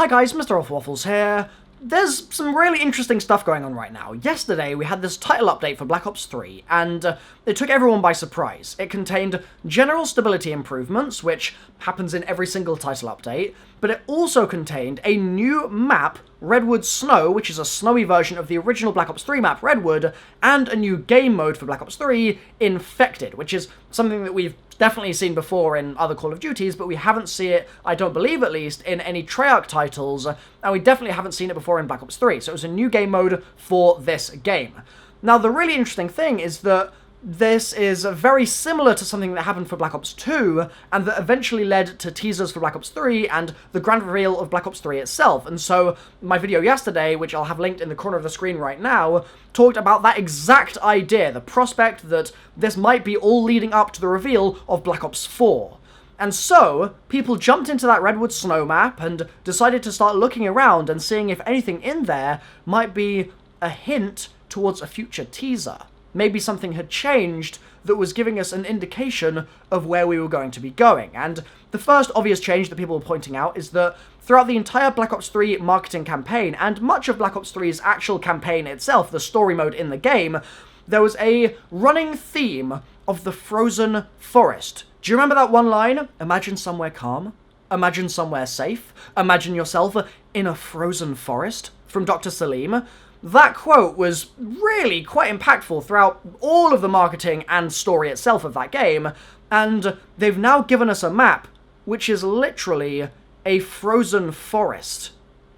Hi guys, MrRoflWaffles here. There's some really interesting stuff going on right now. Yesterday we had this title update for Black Ops 3, and it took everyone by surprise. It contained general stability improvements, which happens in every single title update, but it also contained a new map, Redwood Snow, which is a snowy version of the original Black Ops 3 map, Redwood, and a new game mode for Black Ops 3, Infected, which is something that we've definitely seen before in other Call of Duties, but we haven't seen it, I don't believe at least, in any Treyarch titles, and we definitely haven't seen it before in Black Ops 3, so it was a new game mode for this game. Now, the really interesting thing is that this is very similar to something that happened for Black Ops 2, and that eventually led to teasers for Black Ops 3 and the grand reveal of Black Ops 3 itself. And so, my video yesterday, which I'll have linked in the corner of the screen right now, talked about that exact idea, the prospect that this might be all leading up to the reveal of Black Ops 4. And so, people jumped into that Redwood Snow map and decided to start looking around and seeing if anything in there might be a hint towards a future teaser. Maybe something had changed that was giving us an indication of where we were going to be going. And the first obvious change that people were pointing out is that throughout the entire Black Ops 3 marketing campaign, and much of Black Ops 3's actual campaign itself, the story mode in the game, there was a running theme of the frozen forest. Do you remember that one line? Imagine somewhere calm. Imagine somewhere safe. Imagine yourself in a frozen forest, from Dr. Salim. That quote was really quite impactful throughout all of the marketing and story itself of that game, and they've now given us a map which is literally a frozen forest.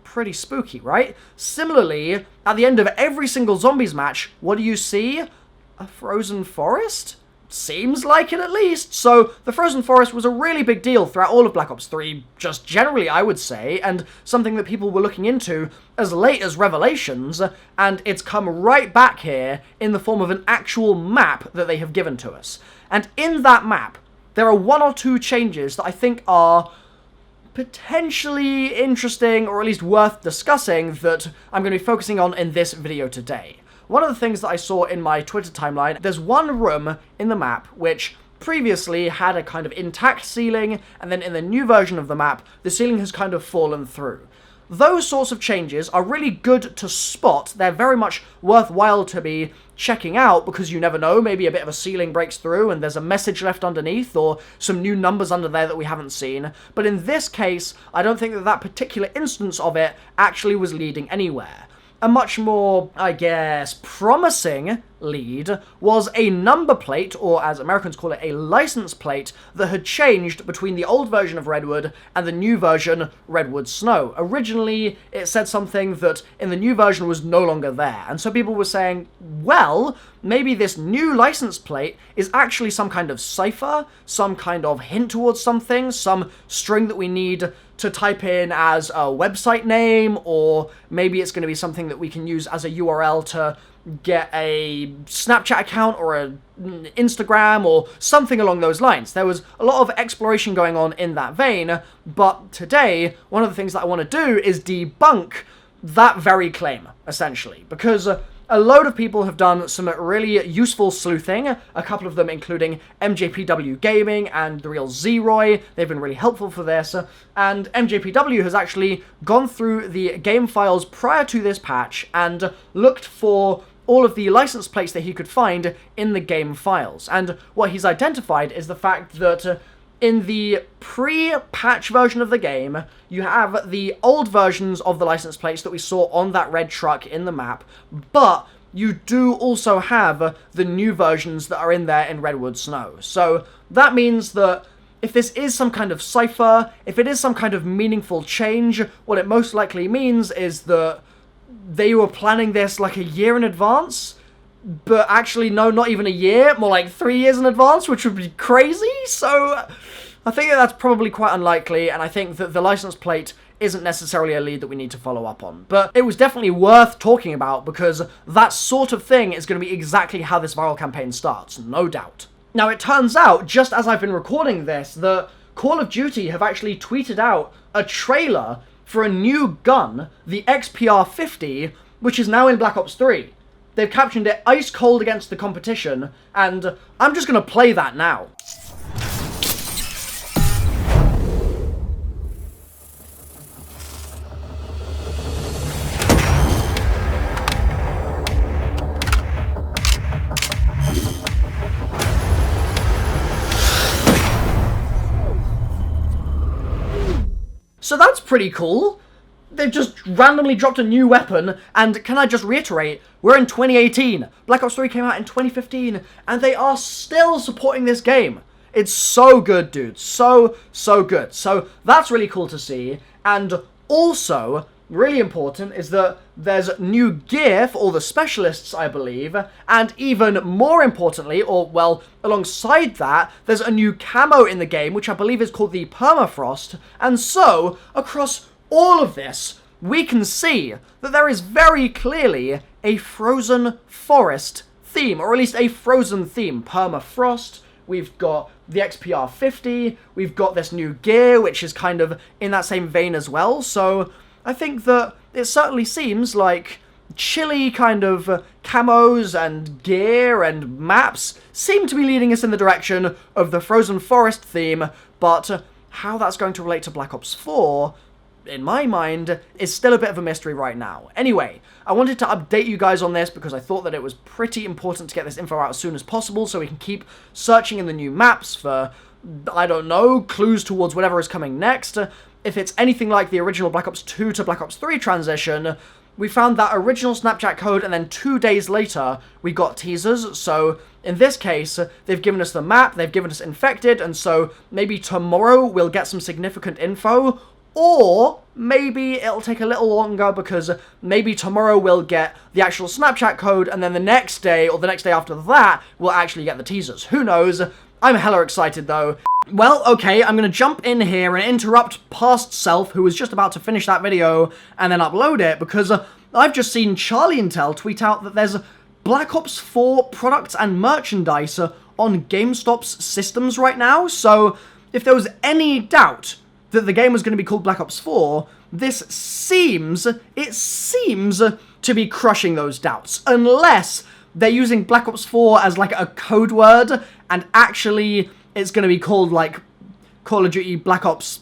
Pretty spooky, right? Similarly, at the end of every single Zombies match, what do you see? A frozen forest? Seems like it, at least. So, the Frozen Forest was a really big deal throughout all of Black Ops 3, just generally, I would say, and something that people were looking into as late as Revelations, and it's come right back here in the form of an actual map that they have given to us. And in that map, there are one or two changes that I think are potentially interesting, or at least worth discussing, that I'm going to be focusing on in this video today. One of the things that I saw in my Twitter timeline, there's one room in the map which previously had a kind of intact ceiling, and then in the new version of the map, the ceiling has kind of fallen through. Those sorts of changes are really good to spot. They're very much worthwhile to be checking out, because you never know, maybe a bit of a ceiling breaks through and there's a message left underneath, or some new numbers under there that we haven't seen. But in this case, I don't think that that particular instance of it actually was leading anywhere. A much more, I guess, promising lead was a number plate, or as Americans call it, a license plate, that had changed between the old version of Redwood and the new version, Redwood Snow. Originally, it said something that in the new version was no longer there, and so people were saying, well, maybe this new license plate is actually some kind of cipher, some kind of hint towards something, some string that we need to type in as a website name, or maybe it's going to be something that we can use as a URL to get a Snapchat account or an Instagram or something along those lines. There was a lot of exploration going on in that vein, but today, one of the things that I want to do is debunk that very claim, essentially, because a load of people have done some really useful sleuthing, a couple of them including MJPW Gaming and The Real Zeroy. They've been really helpful for this, and MJPW has actually gone through the game files prior to this patch and looked for all of the license plates that he could find in the game files. And what he's identified is the fact that in the pre-patch version of the game, you have the old versions of the license plates that we saw on that red truck in the map, but you do also have the new versions that are in there in Redwood Snow. So that means that if this is some kind of cipher, if it is some kind of meaningful change, what it most likely means is that they were planning this like a year in advance, but actually, no, not even a year, more like 3 years in advance, which would be crazy. So I think that's probably quite unlikely, and I think that the license plate isn't necessarily a lead that we need to follow up on. But it was definitely worth talking about, because that sort of thing is going to be exactly how this viral campaign starts, no doubt. Now, it turns out, just as I've been recording this, that Call of Duty have actually tweeted out a trailer for a new gun, the XPR-50, which is now in Black Ops 3. They've captioned it ice cold against the competition, and I'm just going to play that now. So that's pretty cool. They've just randomly dropped a new weapon, and can I just reiterate, we're in 2018. Black Ops 3 came out in 2015, and they are still supporting this game. It's so good, dude. So good. So that's really cool to see. And also, really important is that there's new gear for all the specialists, I believe, and even more importantly, or well, alongside that, there's a new camo in the game, which I believe is called the Permafrost, and so, across all of this, we can see that there is very clearly a frozen forest theme, or at least a frozen theme. Permafrost, we've got the XPR 50, we've got this new gear, which is kind of in that same vein as well, so I think that it certainly seems like chilly kind of camos and gear and maps seem to be leading us in the direction of the frozen forest theme, but how that's going to relate to Black Ops 4, in my mind, is still a bit of a mystery right now. Anyway, I wanted to update you guys on this because I thought that it was pretty important to get this info out as soon as possible so we can keep searching in the new maps for, I don't know, clues towards whatever is coming next. If it's anything like the original Black Ops 2 to Black Ops 3 transition, we found that original Snapchat code, and then 2 days later, we got teasers. So, in this case, they've given us the map, they've given us Infected, and so maybe tomorrow we'll get some significant info, or maybe it'll take a little longer because maybe tomorrow we'll get the actual Snapchat code, and then the next day, or the next day after that, we'll actually get the teasers. Who knows? I'm hella excited, though. Well, okay, I'm going to jump in here and interrupt past self, who was just about to finish that video and then upload it, because I've just seen Charlie Intel tweet out that there's Black Ops 4 products and merchandise on GameStop's systems right now, so if there was any doubt that the game was going to be called Black Ops 4, this seems to be crushing those doubts, unless they're using Black Ops 4 as like a code word, and actually it's going to be called like Call of Duty Black Ops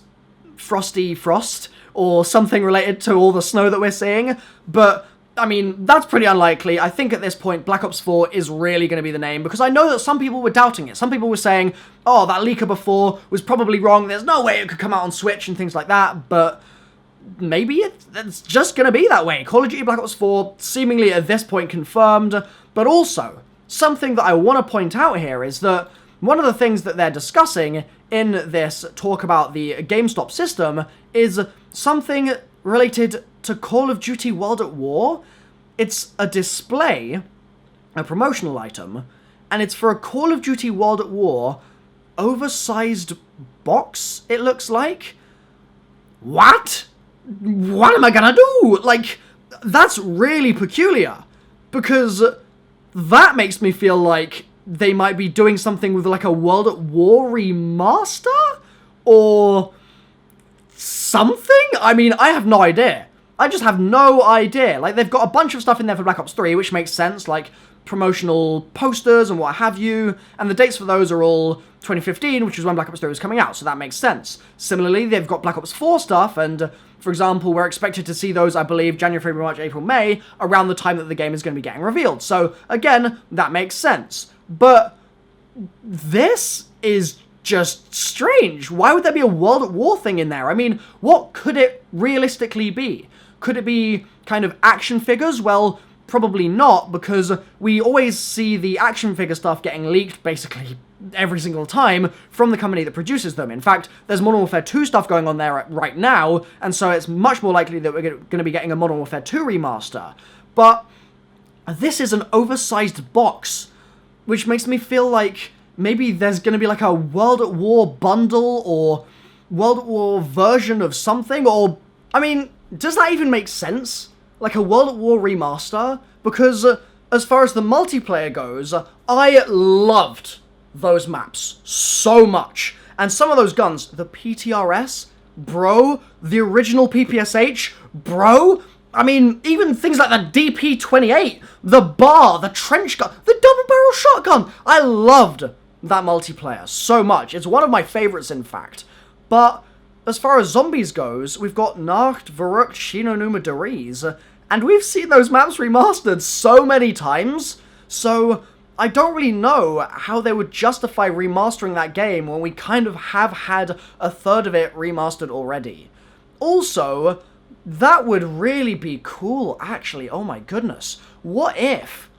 Frosty Frost, or something related to all the snow that we're seeing, but I mean, that's pretty unlikely. I think at this point, Black Ops 4 is really going to be the name, because I know that some people were doubting it. Some people were saying, oh, that leaker before was probably wrong, there's no way it could come out on Switch and things like that, but maybe it's just going to be that way. Call of Duty Black Ops 4 seemingly at this point confirmed, but also, something that I want to point out here is that one of the things that they're discussing in this talk about the GameStop system is something related to Call of Duty World at War. It's a display, a promotional item, and it's for a Call of Duty World at War oversized box, it looks like. What? What am I gonna do? Like, that's really peculiar, because that makes me feel like they might be doing something with like a World at War remaster? Or something? I mean, I have no idea. I just have no idea. Like, they've got a bunch of stuff in there for Black Ops 3, which makes sense, like promotional posters and what have you, and the dates for those are all 2015, which is when Black Ops 3 was coming out, so that makes sense. Similarly, they've got Black Ops 4 stuff, and for example, we're expected to see those, I believe, January, February, March, April, May, around the time that the game is going to be getting revealed. So, again, that makes sense. But this is just strange. Why would there be a World at War thing in there? I mean, what could it realistically be? Could it be kind of action figures? Well, probably not, because we always see the action figure stuff getting leaked basically every single time from the company that produces them. In fact, there's Modern Warfare 2 stuff going on there right now, and so it's much more likely that we're going to be getting a Modern Warfare 2 remaster. But this is an oversized box, which makes me feel like maybe there's going to be like a World at War bundle or World at War version of something, or, I mean, does that even make sense? Like a World at War remaster? Because as far as the multiplayer goes, I loved those maps so much. And some of those guns, the PTRS, bro, the original PPSH, bro, I mean, even things like the DP28, the bar, the trench gun, the double barrel shotgun, I loved that multiplayer so much. It's one of my favorites, in fact. But as far as zombies goes, we've got Nacht, Verrückt, Shinonuma Deriz, and we've seen those maps remastered so many times, so I don't really know how they would justify remastering that game when we kind of have had a third of it remastered already. Also, that would really be cool, actually. Oh my goodness. What if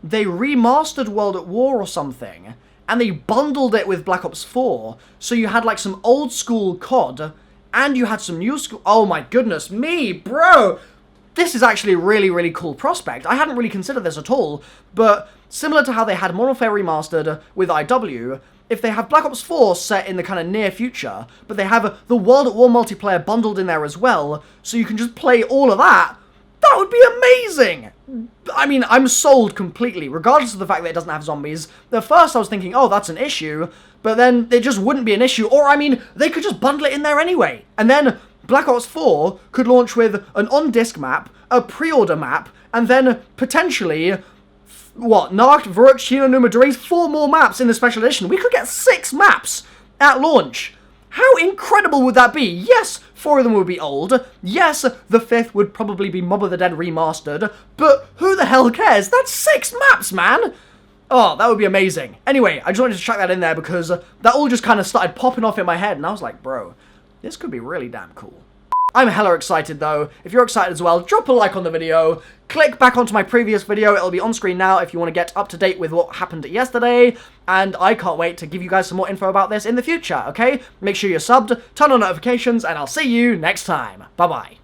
they remastered World at War or something, and they bundled it with Black Ops 4, so you had like some old school CoD, and you had some new school... Oh my goodness me, bro! This is actually a really, really cool prospect. I hadn't really considered this at all, but similar to how they had Modern Warfare Remastered with IW, if they have Black Ops 4 set in the kind of near future, but they have the World at War multiplayer bundled in there as well, so you can just play all of that, that would be amazing! I mean, I'm sold completely, regardless of the fact that it doesn't have zombies. At first I was thinking, oh, that's an issue, but then it just wouldn't be an issue, or I mean, they could just bundle it in there anyway. And then Black Ops 4 could launch with an on-disc map, a pre-order map, and then potentially, what, Nacht, Verrückt, Chino, Numa, Dres, 4 more maps in the special edition. We could get 6 maps at launch. How incredible would that be? Yes, 4 of them would be old. Yes, the 5th would probably be Mob of the Dead Remastered. But who the hell cares? That's 6 maps, man! Oh, that would be amazing. Anyway, I just wanted to chuck that in there because that all just kind of started popping off in my head. And I was like, bro, this could be really damn cool. I'm hella excited though. If you're excited as well, drop a like on the video. Click back onto my previous video. It'll be on screen now if you want to get up to date with what happened yesterday. And I can't wait to give you guys some more info about this in the future, okay? Make sure you're subbed, turn on notifications, and I'll see you next time. Bye-bye.